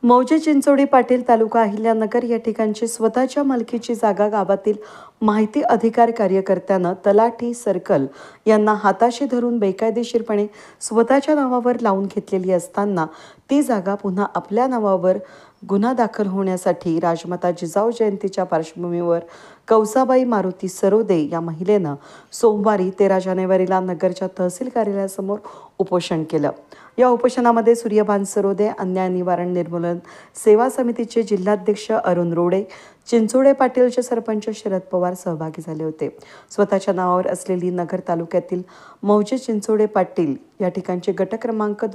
मौजे चिंचोडी पाटील तालुका अहिल्यानगर या ठिकाणची स्वतःच्या मालकीची जागा गावातील माहिती अधिकार कार्यकर्त्यानं तलाठी सर्कल यांना हाताशी धरून बेकायदेशीरपणे स्वतःच्या नावावर लावून घेतलेली असताना ती जागा पुन्हा आपल्या नावावर गुन्हा दाखल होण्यासाठी राजमाता जिजाऊ जयंतीच्या पार्श्वभूमीवर कौसाबाई मारुती सरोदे या महिलेनं सोमवारी 13 जानेवारीला नगरच्या तहसील कार्यालयासमोर उपोषण केलं। या उपोषणामध्ये सूर्यभान सरोदे, अन्याय निवारण निर्मूलन सेवा समितीचे जिल्हाध्यक्ष अरुण रोडे, चिंचोडे पाटीलचे सरपंच शरद पवार सहभागी झाले होते। स्वतःच्या नावावर असलेली नगर तालुक्यातील मौजे चिंचोडे पाटील या ठिकाणचे गट क्रमांक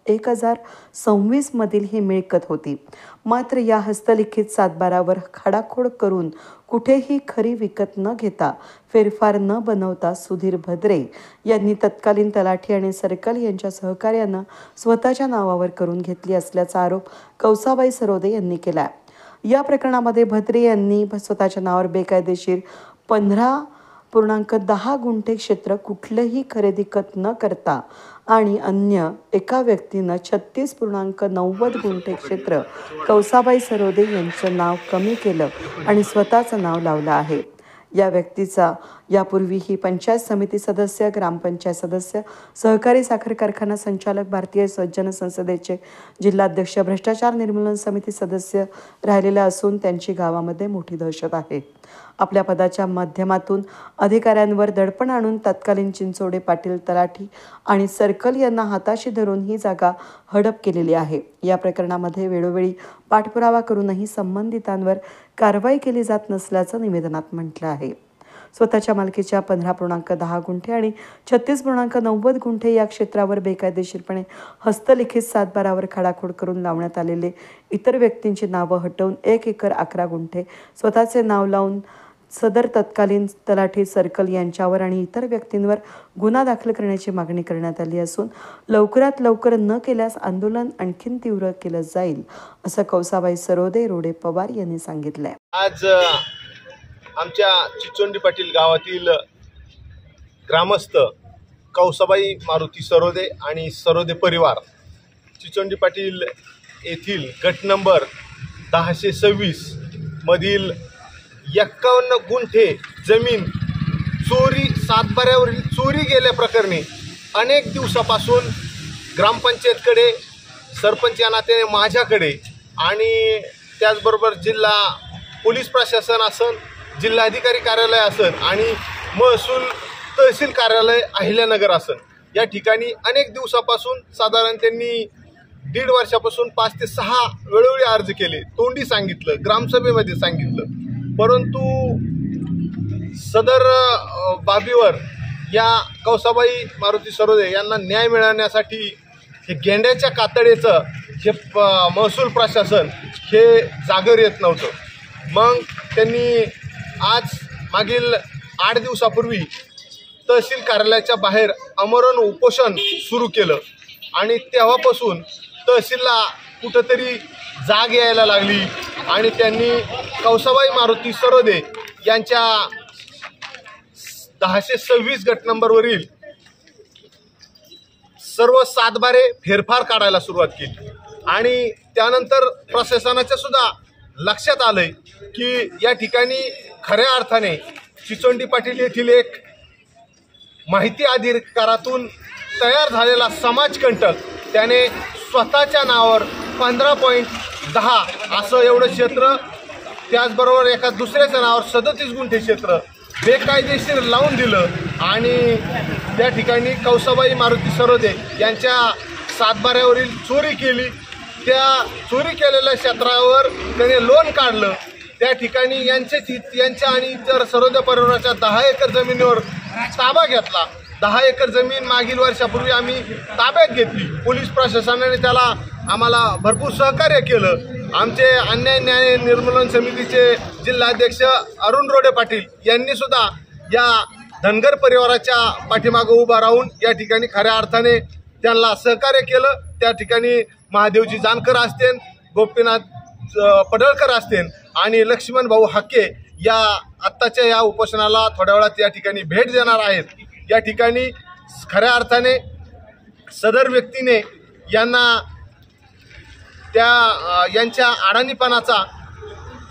1026 मधील ही मिळकत होती। मात्र या हस्तलिखित सातबारावर खाडाखोड करून कुठेही खरी विकत न घेता फेरफार न बनवता सुधीर भद्रे यांनी तत्कालीन तलाठी आणि सर्कल यांच्या सहकार्यानं स्वतःच्या नावावर करून घेतली असल्याचा आरोप कौसाबाई सरोदे यांनी केला। या प्रकरणामध्ये भद्रे यांनी स्वतःच्या नावावर बेकायदेशीर 15.10 गुंठे क्षेत्र कुठलेही खरेदी न करता आणि अन्य एका व्यक्तीनं 36.90 गुंठे क्षेत्र कौसाबाई सरोदे यांचं नाव कमी केलं आणि स्वतःचं नाव लावलं आहे। या व्यक्तीचा यापूर्वीही पंचायत समिती सदस्य, ग्रामपंचायत सदस्य, सहकारी साखर कारखाना संचालक, भारतीय जनसंसदेचे जिल्हाध्यक्ष, भ्रष्टाचार निर्मूलन समिती सदस्य राहिलेला असून त्यांची गावामध्ये मोठी दहशत आहे। आपल्या पदाच्या माध्यमातून अधिकाऱ्यांवर दडपण आणून तत्कालीन चिंचोडे पाटील तलाठी आणि सर्कल यांना हाताशी धरून ही जागा हडप केलेली आहे। या प्रकरणामध्ये वेळोवेळी पाठपुरावा करूनही संबंधितांवर कारवाई केली जात नसल्याचं निवेदनात म्हटलं आहे। स्वतःच्या मालकीच्या 15.10 गुंठे आणि 36.90 गुंठे या क्षेत्रावर बेकायदेशीरपणे हस्तलिखित सातबारावर खाडाखोड करून लावण्यात आलेले इतर व्यक्तींची नावं हटवून 1 एकर 11 गुंठे स्वतःचे नाव लावून सदर तत्कालीन तलाठी सर्कल यांच्यावर आणि इतर व्यक्तींवर गुन्हा दाखल करण्याची मागणी करण्यात आली असून लवकरात लवकर न केल्यास आंदोलन आणखीन तीव्र केलं जाईल असं कौसाबाई सरोदे, रोडे पवार यांनी सांगितलंय। आज आमच्या चिंचोडी पाटील गावातील ग्रामस्थ कौसाबाई मारुती सरोदे आणि सरोदे परिवार चिंचोडी पाटील येथील गट नंबर 1026 मधील 51 गुंठे जमीन सातबाऱ्यावरील चोरी गेल्या प्रकरणी अनेक दिवसापासून ग्रामपंचायतकडे, सरपंच या नात्याने माझ्याकडे आणि त्याचबरोबर जिल्हा पोलीस प्रशासन असन, जिल्हाधिकारी कार्यालय असन आणि महसूल तहसील कार्यालय अहिल्यानगर असन या ठिकाणी अनेक दिवसापासून साधारण त्यांनी 1.5 वर्षापासून 5 ते 6 वेळोवेळी अर्ज केले, तोंडी सांगितलं, ग्रामसभेमध्ये सांगितलं, परंतु सदर बाबीवर या कौसाबाई मारुती सरोदे यांना न्याय मिळवण्यासाठी हे गेंड्याच्या कातडीचं हे महसूल प्रशासन हे जागर येत नव्हतं। मग त्यांनी आज मागील 8 दिवसापूर्वी तहसील कार्यालयाच्या बाहेर आमरण उपोषण सुरू केलं आणि तेव्हापासून तहसीलला कुठंतरी जाग यायला लागली आणि त्यांनी कौसाबाई मारुती सरोदे यांच्या 1026 गट नंबरवरील सर्व सातबारे फेरफार काढायला सुरुवात केली आणि त्यानंतर प्रशासनाच्या सुद्धा लक्षात आलंय की या ठिकाणी खऱ्या अर्थाने चिंचोडी पाटील येथील एक माहिती अधिकारातून तयार झालेला समाजकंटक त्याने स्वतःच्या नावावर 15.10 असं एवढं क्षेत्र, त्याचबरोबर एका दुसऱ्याच्या नावावर 37 गुंठे क्षेत्र बेकायदेशीर लावून दिलं आणि त्या ठिकाणी कौसाबाई मारुती सरोदे यांच्या सातबाऱ्यावरील चोरी केली। त्या चोरी केलेल्या क्षेत्रावर त्याने लोन काढलं। त्या ठिकाणी यांच्या आणि इतर सरोदे परिवाराच्या 10 एकर जमिनीवर ताबा घेतला। 10 एकर जमीन मागील वर्षापूर्वी आम्ही ताब्यात घेतली। पोलीस प्रशासनाने त्याला आम्हाला भरपूर सहकार्य केलं। आमचे अन्याय न्याय निर्मूलन समितीचे जिल्हाध्यक्ष अरुण रोडे पाटील यांनी सुद्धा या धनगर परिवाराच्या पाठीमागे उभा राहून या ठिकाणी खऱ्या अर्थाने त्यांना सहकार्य केलं। त्या ठिकाणी महादेवजी जानकर असतील, गोपीनाथ पडळकर असतील आणि लक्ष्मण भाऊ हाके या आत्ताच्या या उपोषणाला थोड्या वेळात या ठिकाणी भेट देणार आहेत। या ठिकाणी खऱ्या अर्थाने सदर व्यक्तीने यांना यांच्या अडाणीपणाचा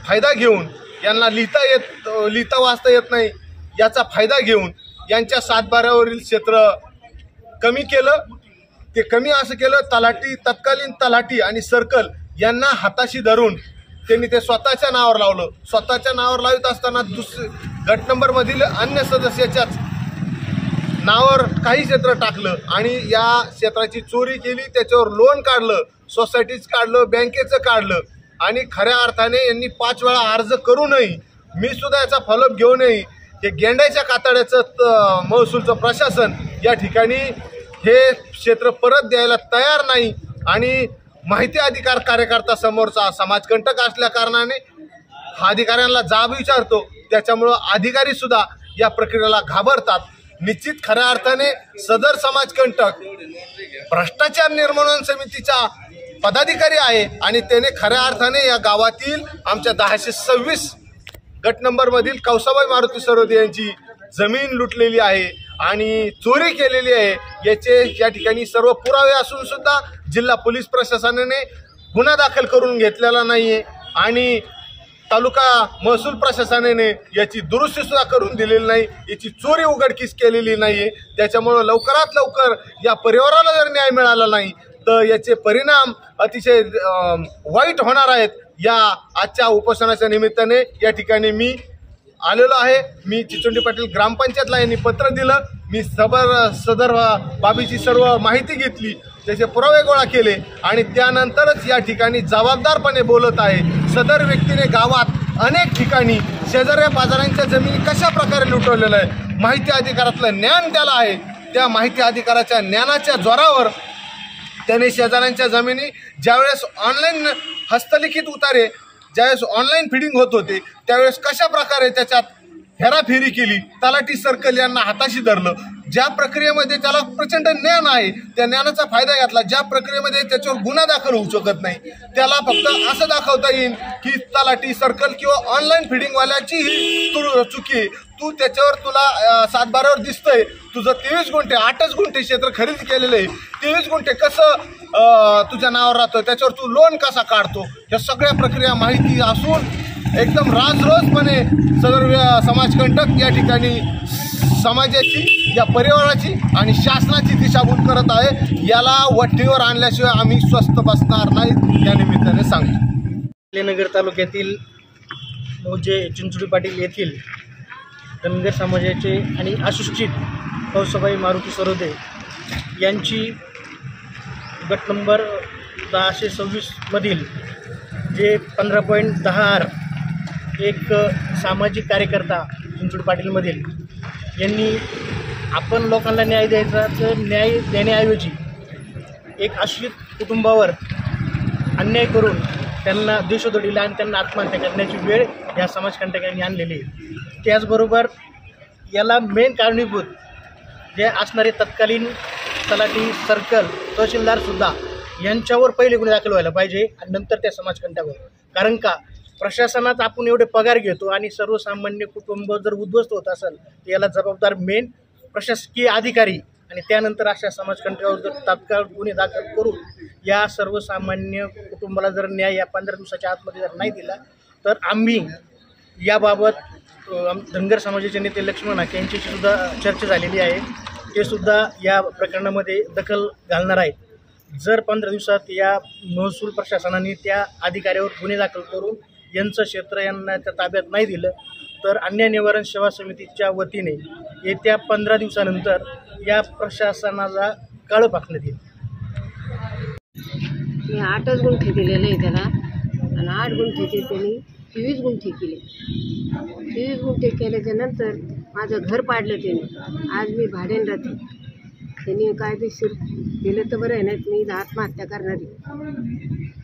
फायदा घेऊन, यांना लिहिता वाचता येत नाही याचा फायदा घेऊन यांच्या सातबाऱ्यावरील क्षेत्र कमी केलं. ते कमी असं केलं, तत्कालीन तलाठी आणि सर्कल यांना हाताशी धरून त्यांनी ते स्वतःच्या नावावर लावलं. स्वतःच्या नावावर लावत असताना गट नंबरमधील अन्य सदस्याच्याच नावावर काही क्षेत्र टाकलं आणि या क्षेत्राची चोरी केली. त्याच्यावर लोन काढलं, सोसायटीच काढलं, बँकेचं काढलं आणि खऱ्या अर्थाने यांनी 5 वेळा अर्ज करूनही, मी सुद्धा याचा फॉलोअप घेऊनही हे गेंड्याच्या कातड्याचं महसूलचं प्रशासन या ठिकाणी हे क्षेत्र परत द्यायला तयार नाही. आणि माहिती अधिकार कार्यकर्ता समोरचा समाजकंटक असल्या कारणाने हा अधिकाऱ्यांना जाब विचारतो. त्याच्यामुळं अधिकारीसुद्धा या प्रक्रियेला घाबरतात. निश्चित खऱ्या अर्थाने सदर समाजकंटक भ्रष्टाचार निर्मूलन समितीचा पदाधिकारी आहे आणि त्याने खऱ्या अर्थाने या गावातील आमच्या 1026 गट नंबरमधील कौसाबाई मारुती सरोदे यांची जमीन लुटलेली आहे आणि चोरी केलेली आहे. याचे या ठिकाणी सर्व पुरावे असून सुद्धा जिल्हा पोलीस प्रशासनाने गुन्हा दाखल करून घेतलेला नाही आहे आणि तालुका महसूल प्रशासनाने याची दुरुस्तीसुद्धा करून दिलेली नाही. याची चोरी उघडकीस केलेली नाही आहे. त्याच्यामुळं लवकरात लवकर या परिवाराला जर न्याय मिळाला नाही तर याचे परिणाम अतिशय वाईट होणार आहेत. या आजच्या उपोषणाच्या निमित्ताने या ठिकाणी मी आलेलो आहे. मी चिचोंडी पाटील ग्रामपंचायतला यांनी पत्र दिलं. मी सदर बाबीची सर्व माहिती घेतली, त्याचे पुरावे गोळा केले आणि त्यानंतरच या ठिकाणी जबाबदारपणे बोलत आहे. सदर व्यक्तीने गावात अनेक ठिकाणी शेजाऱ्या पाजाऱ्यांच्या जमिनी कशा प्रकारे लुटवलेल्या आहे, माहिती अधिकारातलं ज्ञान त्याला आहे. त्या माहिती अधिकाराच्या ज्ञानाच्या जोरावर त्याने शेजाऱ्यांच्या जमिनी ज्यावेळेस ऑनलाईन हस्तलिखित उतारे, ज्यावेळेस ऑनलाईन फिडिंग होत होते, त्यावेळेस कशा प्रकारे त्याच्यात हेराफेरी केली, तलाठी सर्कल यांना हाताशी धरलं. ज्या प्रक्रियेमध्ये त्याला प्रचंड ज्ञान आहे त्या ज्ञानाचा फायदा घेतला. ज्या प्रक्रियेमध्ये त्याच्यावर गुन्हा दाखल होऊ शकत नाही, त्याला फक्त असं दाखवता येईल की तलाठी सर्कल किंवा ऑनलाईन फिडिंगवाल्याची ही चुकी, तू त्याच्यावर तुला 7/12वर दिसतंय तुझं 23 गुंठे 8च गुंठे क्षेत्र खरेदी केलेलं आहे, 23 गुंठे कसं तुझ्या नावावर राहतं, त्याच्यावर तू लोन कसा काढतो, या सगळ्या प्रक्रिया माहिती असून एकदम राजरोसपणे सदर समाजकंटक या ठिकाणी समाजाची, या परिवाराची आणि शासनाची दिशाभूल करत आहे. याला वठणीवर आणल्याशिवाय आम्ही स्वस्थ बसणार नाहीत या निमित्ताने सांगतो. नगर तालुक्यातील मौजे चिंचोडी पाटील येथील धनगर समाजाचे आणि अशिक्षित कौसाबाई मारुती सरोदे यांची गट नंबर 1026 मधील जे 15.10R एक सामाजिक कार्यकर्ता चिंचोडी पाटीलमधील यांनी आपण लोकांना न्याय द्यायचा, तर न्याय देण्याऐवजी एक आश्रित कुटुंबावर अन्याय करून त्यांना देशोधडीला आणि त्यांना आत्महत्या करण्याची वेळ या समाजकंटकांनी आणलेली आहे. त्याचबरोबर याला मेन कारणीभूत जे असणारे तत्कालीन तलाठी सर्कल तहसीलदारसुद्धा यांच्यावर पहिले गुन्हे दाखल व्हायला पाहिजे आणि नंतर त्या समाजकंटकावर. कारण का प्रशासनात आपण एवढे पगार घेतो आणि सर्वसामान्य कुटुंब जर उद्ध्वस्त होत असेल तर याला जबाबदार मेन प्रशासकीय अधिकारी आणि त्यानंतर अशा समाजकंटकावर जर तात्काळ गुन्हे दाखल करून या सर्वसामान्य कुटुंबाला जर न्याय या 15 दिवसाच्या आतमध्ये जर नाही दिला तर आम्ही याबाबत धनगर समाजाचे नेते लक्ष्मण हाके यांच्याशी सुद्धा चर्चा झालेली आहे. ते सुद्धा या प्रकरणामध्ये दखल घालणार आहेत. जर 15 दिवसात या महसूल प्रशासनाने त्या अधिकाऱ्यावर गुन्हे दाखल करून यांचं क्षेत्र यांना त्या ताब्यात नाही दिलं तर अन्याय निवारण सेवा समितीच्या वतीने येत्या 15 दिवसानंतर या प्रशासनाला काळं पाकण्यात येईल. मी 8च गुंठे दिलेले आहे त्याला आणि 8 गुंठेचे त्यांनी 23 गुंठे केले. 23 गुंठे केल्याच्या नंतर माझं घर पाडलं त्याने. आज मी भाड्याने राहते. त्यांनी कायदेशीर दिलं तर बरं आहे, नाही मी आत्महत्या करणार आहे.